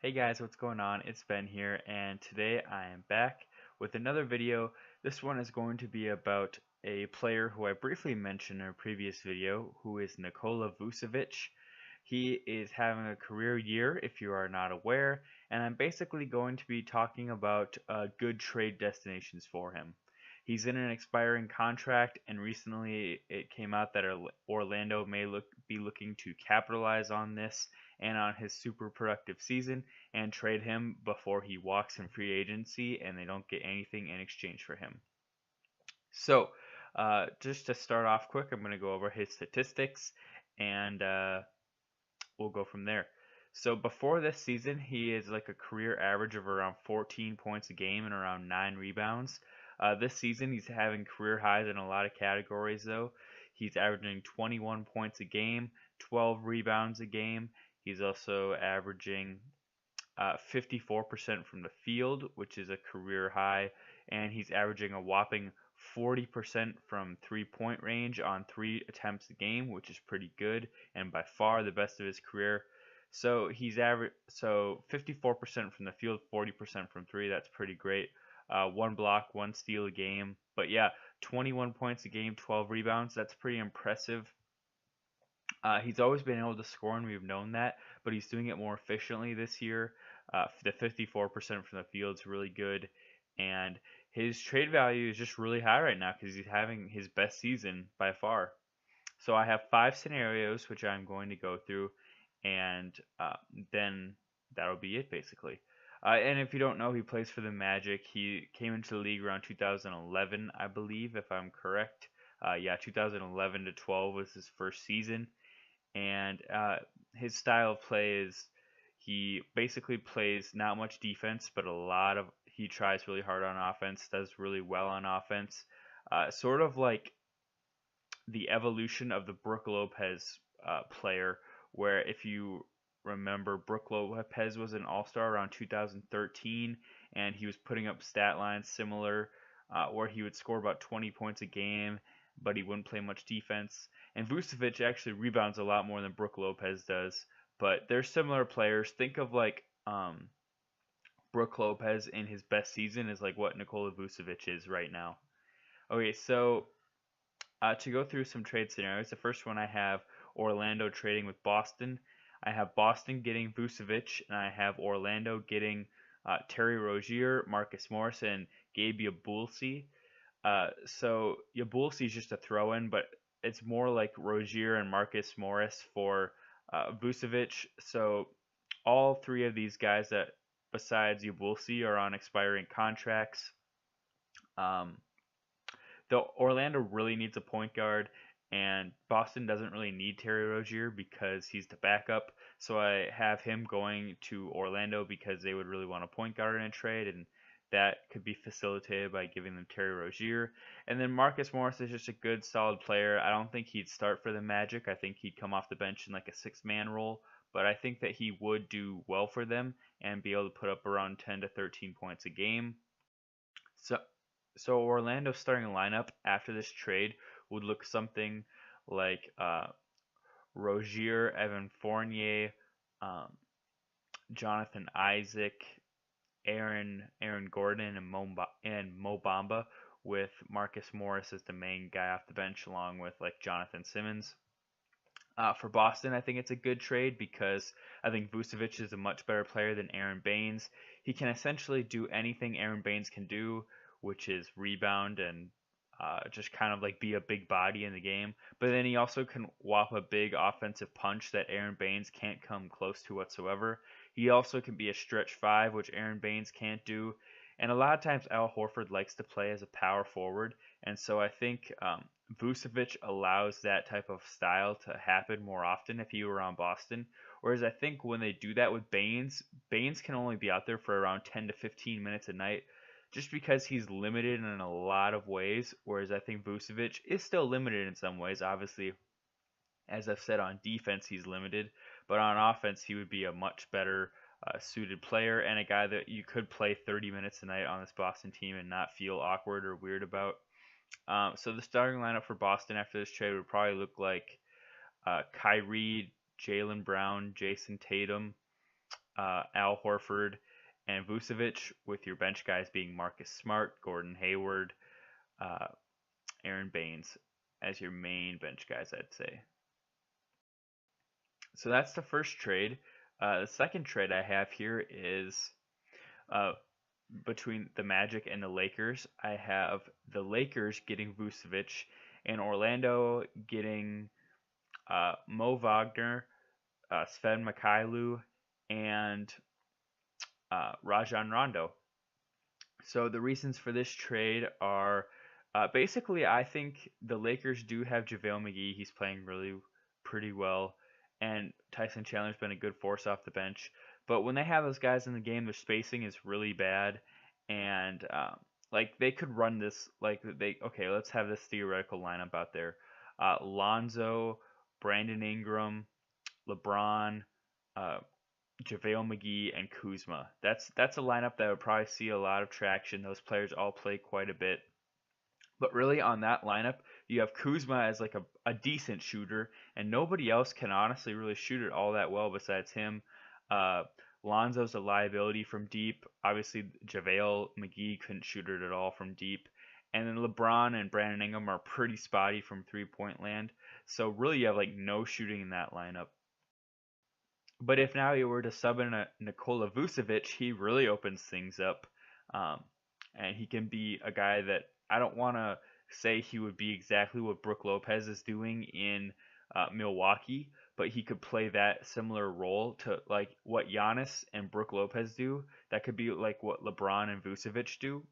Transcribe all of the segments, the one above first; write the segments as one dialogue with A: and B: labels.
A: Hey guys, what's going on? It's Ben here, and today I am back with another video. This one is going to be about a player who I briefly mentioned in a previous video, who is Nikola Vucevic. He is having a career year, if you are not aware, and I'm basically going to be talking about good trade destinations for him. He's in an expiring contract, and recently it came out that Orlando may be looking to capitalize on this and on his super productive season and trade him before he walks in free agency and they don't get anything in exchange for him. So, just to start off quick, I'm going to go over his statistics and we'll go from there. So, before this season, he is like a career average of around 14 points a game and around 9 rebounds. This season, he's having career highs in a lot of categories, though. He's averaging 21 points a game, 12 rebounds a game. He's also averaging 54% from the field, which is a career high, and he's averaging a whopping 40% from three-point range on 3 attempts a game, which is pretty good and by far the best of his career. So 54% from the field, 40% from three. That's pretty great. One block, one steal a game. But yeah, 21 points a game, 12 rebounds. That's pretty impressive. He's always been able to score, and we've known that, but he's doing it more efficiently this year. The 54% from the field is really good, and his trade value is just really high right now because he's having his best season by far. So I have 5 scenarios which I'm going to go through, and then that'll be it basically. And if you don't know, he plays for the Magic. He came into the league around 2011, I believe, if I'm correct. Yeah, 2011 to 12 was his first season, and his style of play is he basically plays not much defense, but he tries really hard on offense, does really well on offense, sort of like the evolution of the Brook Lopez player, where if you remember, Brook Lopez was an All-Star around 2013, and he was putting up stat lines similar, where he would score about 20 points a game, but he wouldn't play much defense. And Vucevic actually rebounds a lot more than Brook Lopez does, but they're similar players. Think of like Brook Lopez in his best season is like what Nikola Vucevic is right now. Okay, so to go through some trade scenarios, the first one I have Orlando trading with Boston. I have Boston getting Vucevic, and I have Orlando getting Terry Rozier, Marcus Morris, and Gabe Yabulsi. So Yabulsi is just a throw-in, but it's more like Rozier and Marcus Morris for Vucevic. So all three of these guys that besides Yabulsi are on expiring contracts. Um, Though Orlando really needs a point guard, and Boston doesn't really need Terry Rozier because he's the backup. So I have him going to Orlando because they would really want a point guard in a trade, and that could be facilitated by giving them Terry Rozier. And then Marcus Morris is just a good, solid player. I don't think he'd start for the Magic. I think he'd come off the bench in like a six-man role, but I think that he would do well for them and be able to put up around 10 to 13 points a game. So, so Orlando's starting lineup after this trade would look something like Rozier, Evan Fournier, um, Jonathan Isaac, Aaron Gordon, and Mo Bamba, with Marcus Morris as the main guy off the bench, along with like Jonathan Simmons. For Boston, I think it's a good trade because I think Vucevic is a much better player than Aaron Baines. He can essentially do anything Aaron Baines can do, which is rebound and just kind of like be a big body in the game. But then he also can whop a big offensive punch that Aaron Baines can't come close to whatsoever. He also can be a stretch five, which Aaron Baines can't do. And a lot of times Al Horford likes to play as a power forward, and so I think Vucevic allows that type of style to happen more often if he were on Boston. Whereas I think when they do that with Baines, Baines can only be out there for around 10 to 15 minutes a night just because he's limited in a lot of ways. Whereas I think Vucevic is still limited in some ways. Obviously, as I've said, on defense, he's limited, but on offense, he would be a much better suited player and a guy that you could play 30 minutes a night on this Boston team and not feel awkward or weird about. So the starting lineup for Boston after this trade would probably look like Kyrie, Jaylen Brown, Jason Tatum, Al Horford, and Vucevic, with your bench guys being Marcus Smart, Gordon Hayward, uh, Aaron Baines as your main bench guys, I'd say. So that's the first trade. The second trade I have here is uh, between the Magic and the Lakers. I have the Lakers getting Vucevic and Orlando getting Mo Wagner, Sven Mikhailuk, and Rajon Rondo. So the reasons for this trade are basically I think the Lakers do have JaVale McGee. He's playing really pretty well, and Tyson Chandler's been a good force off the bench. But when they have those guys in the game, their spacing is really bad, and like they could run this like they okay. Let's have this theoretical lineup out there: Lonzo, Brandon Ingram, LeBron, uh, JaVale McGee, and Kuzma. That's a lineup that would probably see a lot of traction. Those players all play quite a bit. But really on that lineup, you have Kuzma as like a decent shooter, and nobody else can honestly really shoot it all that well besides him. Uh, Lonzo's a liability from deep. Obviously, JaVale McGee couldn't shoot it at all from deep. And then LeBron and Brandon Ingram are pretty spotty from 3-point land. So really you have like no shooting in that lineup. But if now you were to sub in a Nikola Vucevic, he really opens things up. Um, and he can be a guy that I don't want to say he would be exactly what Brook Lopez is doing in Milwaukee, but he could play that similar role to like what Giannis and Brook Lopez do. That could be like what LeBron and Vucevic do.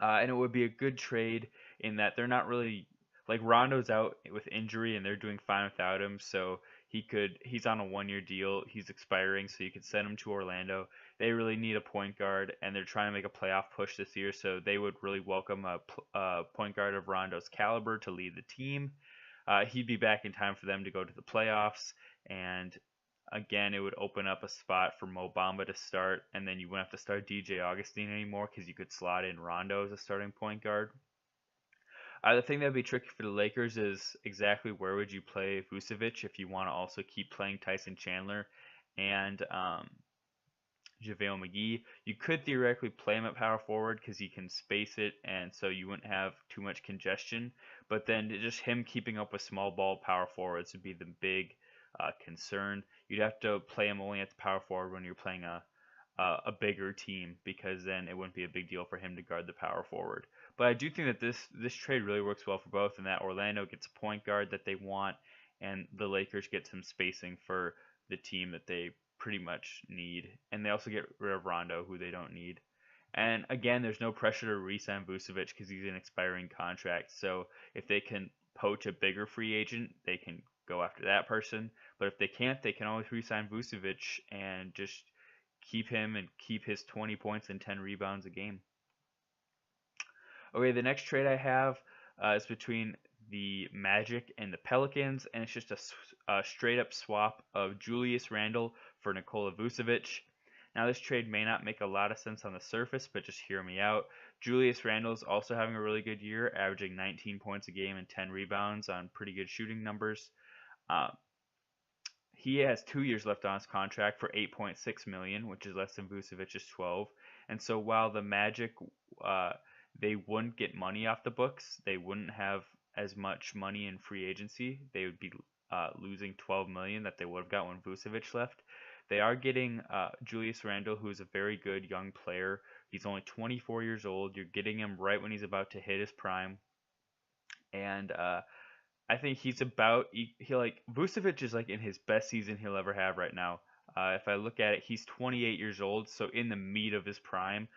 A: And it would be a good trade in that they're not really like Rondo's out with injury and they're doing fine without him, so he's on a 1 year deal. He's expiring, so you could send him to Orlando. They really need a point guard, and they're trying to make a playoff push this year, so they would really welcome a point guard of Rondo's caliber to lead the team. He'd be back in time for them to go to the playoffs, and again, it would open up a spot for Mo Bamba to start, and then you wouldn't have to start DJ Augustine anymore because you could slot in Rondo as a starting point guard. The thing that would be tricky for the Lakers is exactly where would you play Vucevic if you want to also keep playing Tyson Chandler and JaVale McGee. You could theoretically play him at power forward because he can space it, and so you wouldn't have too much congestion. But then just him keeping up with small ball power forwards would be the big concern. You'd have to play him only at the power forward when you're playing a bigger team, because then it wouldn't be a big deal for him to guard the power forward. But I do think that this trade really works well for both, and that Orlando gets a point guard that they want, and the Lakers get some spacing for the team that they pretty much need, and they also get rid of Rondo, who they don't need. And again, there's no pressure to re-sign Vucevic because he's an expiring contract. So if they can poach a bigger free agent, they can go after that person. But if they can't, they can always re-sign Vucevic and just keep him and keep his 20 points and 10 rebounds a game. Okay, the next trade I have is between the Magic and the Pelicans, and it's just a straight up swap of Julius Randle for Nikola Vucevic. Now, this trade may not make a lot of sense on the surface, but just hear me out. Julius Randle is also having a really good year, averaging 19 points a game and 10 rebounds on pretty good shooting numbers. He has 2 years left on his contract for $8.6 million, which is less than Vucevic's 12. And so while the Magic they wouldn't get money off the books, they wouldn't have as much money in free agency. They would be losing $12 million that they would have got when Vucevic left. They are getting Julius Randle, who is a very good young player. He's only 24 years old. You're getting him right when he's about to hit his prime, and I think he's about he like Vucevic is like in his best season he'll ever have right now. If I look at it, he's 28 years old, so in the meat of his prime.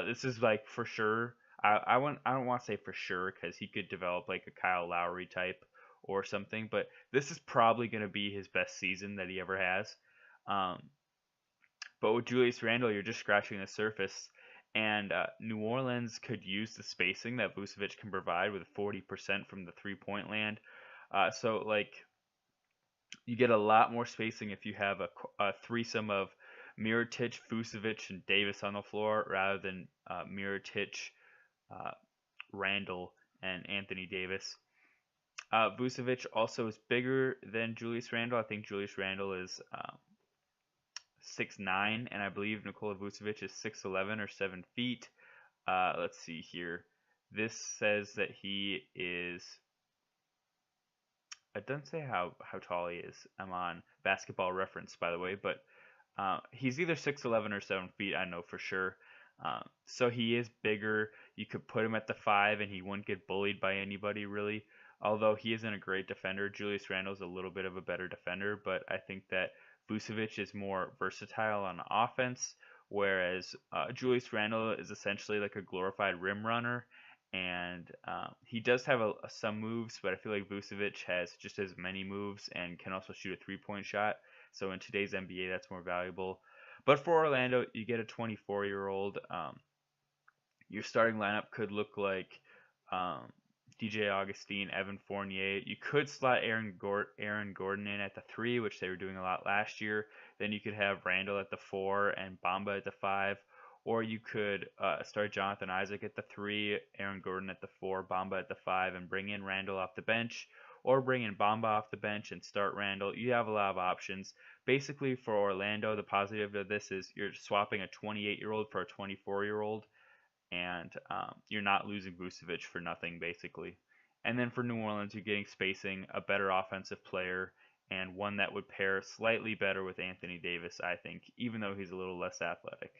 A: This is like for sure. I don't want to say for sure because he could develop like a Kyle Lowry type or something, but this is probably going to be his best season that he ever has. But with Julius Randle, you're just scratching the surface, and New Orleans could use the spacing that Vucevic can provide with 40% from the 3-point land. So like you get a lot more spacing if you have a threesome of Mirotic, Vucevic, and Davis on the floor rather than Mirotic, Randle, and Anthony Davis. Vucevic also is bigger than Julius Randle. I think Julius Randle is 6'9", and I believe Nikola Vucevic is 6'11" or 7 feet. Let's see here. This says that he is. It doesn't say how tall he is. I'm on Basketball Reference, by the way, but he's either 6'11" or 7 feet. I know for sure. So he is bigger. You could put him at the 5, and he wouldn't get bullied by anybody really. Although he isn't a great defender, Julius Randle's a little bit of a better defender, but I think that Vucevic is more versatile on offense, whereas Julius Randle is essentially like a glorified rim runner, and he does have some moves, but I feel like Vucevic has just as many moves and can also shoot a three-point shot. So in today's NBA, that's more valuable. But for Orlando, you get a 24-year-old. Your starting lineup could look like um, DJ Augustine, Evan Fournier. You could slot Aaron Gordon in at the 3, which they were doing a lot last year. Then you could have Randall at the 4 and Bamba at the 5. Or you could start Jonathan Isaac at the 3, Aaron Gordon at the 4, Bamba at the 5, and bring in Randall off the bench. Or bring in Bamba off the bench and start Randall. You have a lot of options. Basically, for Orlando, the positive of this is you're swapping a 28-year-old for a 24-year-old, and you're not losing Vucevic for nothing, basically. And then for New Orleans, you're getting spacing, a better offensive player, and one that would pair slightly better with Anthony Davis, I think, even though he's a little less athletic.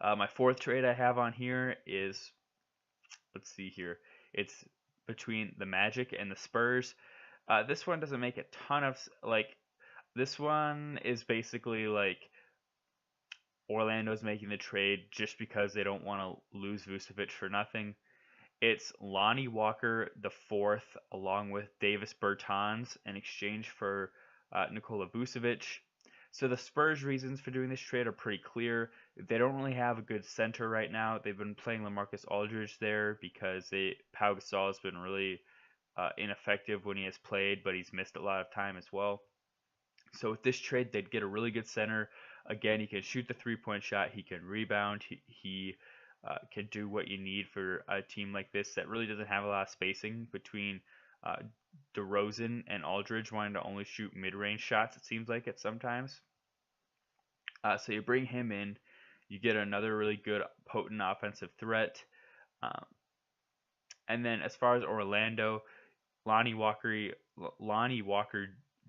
A: My fourth trade I have on here is, let's see here, it's between the Magic and the Spurs. This one doesn't make a ton of, this one is basically like Orlando's making the trade just because they don't want to lose Vucevic for nothing. It's Lonnie Walker the fourth, along with Davis Bertans, in exchange for Nikola Vucevic. So the Spurs' reasons for doing this trade are pretty clear. They don't really have a good center right now. They've been playing LaMarcus Aldridge there because Pau Gasol has been really ineffective when he has played, but he's missed a lot of time as well. So with this trade, they'd get a really good center. Again, he can shoot the three-point shot. He can rebound. He can do what you need for a team like this that really doesn't have a lot of spacing between DeRozan and Aldridge wanting to only shoot mid-range shots, it seems like it sometimes. So you bring him in. You get another really good, potent offensive threat. And then as far as Orlando, Lonnie Walker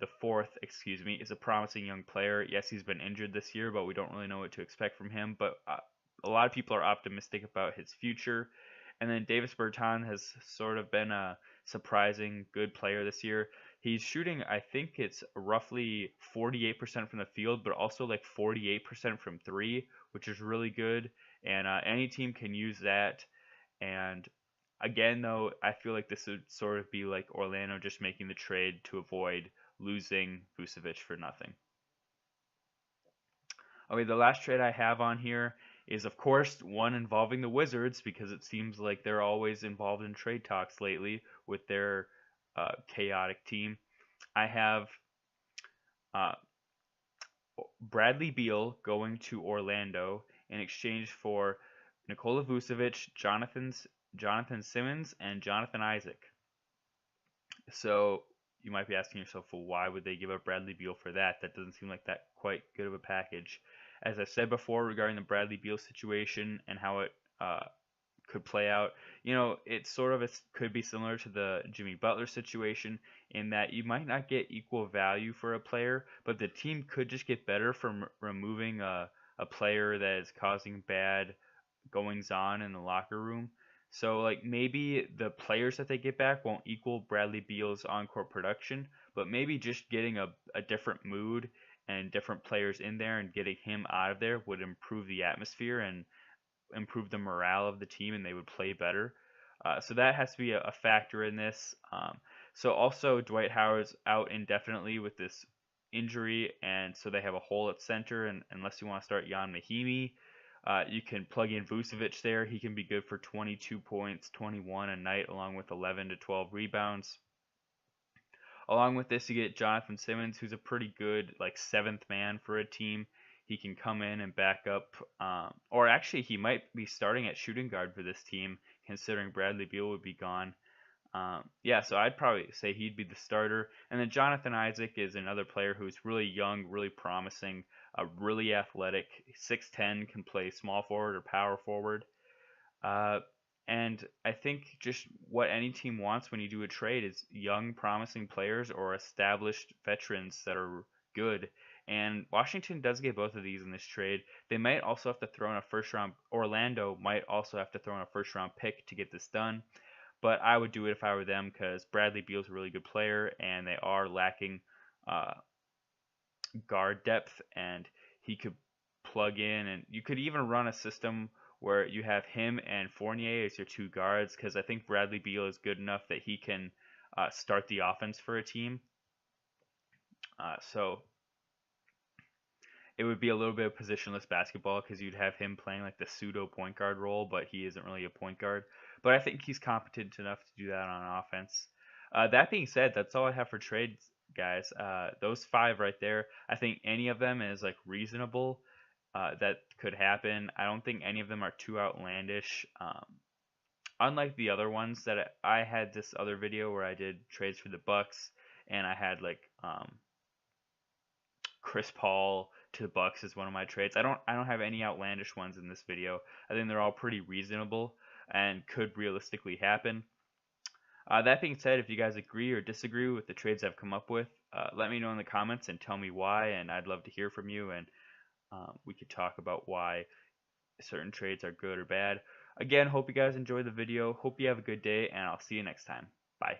A: the fourth, is a promising young player. Yes, he's been injured this year, but we don't really know what to expect from him. But a lot of people are optimistic about his future. And then Davis Bertans has sort of been a surprising good player this year. He's shooting, I think it's roughly 48% from the field, but also like 48% from 3, which is really good. And any team can use that. And again, though, I feel like this would sort of be like Orlando just making the trade to avoid losing Vucevic for nothing. Okay, the last trade I have on here is, of course, one involving the Wizards, because it seems like they're always involved in trade talks lately with their chaotic team. I have Bradley Beal going to Orlando in exchange for Nikola Vucevic, Jonathan Simmons, and Jonathan Isaac. So you might be asking yourself, well, why would they give up Bradley Beal for that? That doesn't seem like that quite good of a package. As I said before regarding the Bradley Beal situation and how it could play out, it sort of could be similar to the Jimmy Butler situation in that you might not get equal value for a player, but the team could just get better from removing a player that is causing bad goings on in the locker room. So maybe the players that they get back won't equal Bradley Beal's on-court production, but maybe just getting a different mood and different players in there and getting him out of there would improve the atmosphere and improve the morale of the team, and they would play better. So that has to be a factor in this. So also Dwight Howard's out indefinitely with this injury, and so they have a hole at center, and unless you want to start Jan Mahimi, you can plug in Vucevic there. He can be good for 22 points, 21 a night, along with 11 to 12 rebounds. Along with this, you get Jonathan Simmons, who's a pretty good seventh man for a team. He can come in and back up, or actually he might be starting at shooting guard for this team, considering Bradley Beal would be gone. Yeah, so I'd probably say he'd be the starter. And then Jonathan Isaac is another player who's really young, really promising, really athletic, 6'10", can play small forward or power forward. Uh, and I think just what any team wants when you do a trade is young, promising players or established veterans that are good. And Washington does get both of these in this trade. They might also have to throw in a first round. Orlando might also have to throw in a first round pick to get this done. But I would do it if I were them because Bradley Beal's a really good player and they are lacking uh, guard depth, and he could plug in, and you could even run a system where you have him and Fournier as your two guards because I think Bradley Beal is good enough that he can start the offense for a team. So it would be a little bit of positionless basketball because you'd have him playing like the pseudo point guard role, but he isn't really a point guard. But I think he's competent enough to do that on offense. That being said, that's all I have for trades, guys. Those five right there, I think any of them is like reasonable. That could happen. I don't think any of them are too outlandish. Unlike the other ones that I had this other video where I did trades for the Bucks, and I had like Chris Paul to the Bucks as one of my trades. I don't have any outlandish ones in this video. I think they're all pretty reasonable and could realistically happen. That being said, if you guys agree or disagree with the trades I've come up with, let me know in the comments and tell me why, and I'd love to hear from you, and we could talk about why certain trades are good or bad. Again, hope you guys enjoyed the video. Hope you have a good day, and I'll see you next time. Bye.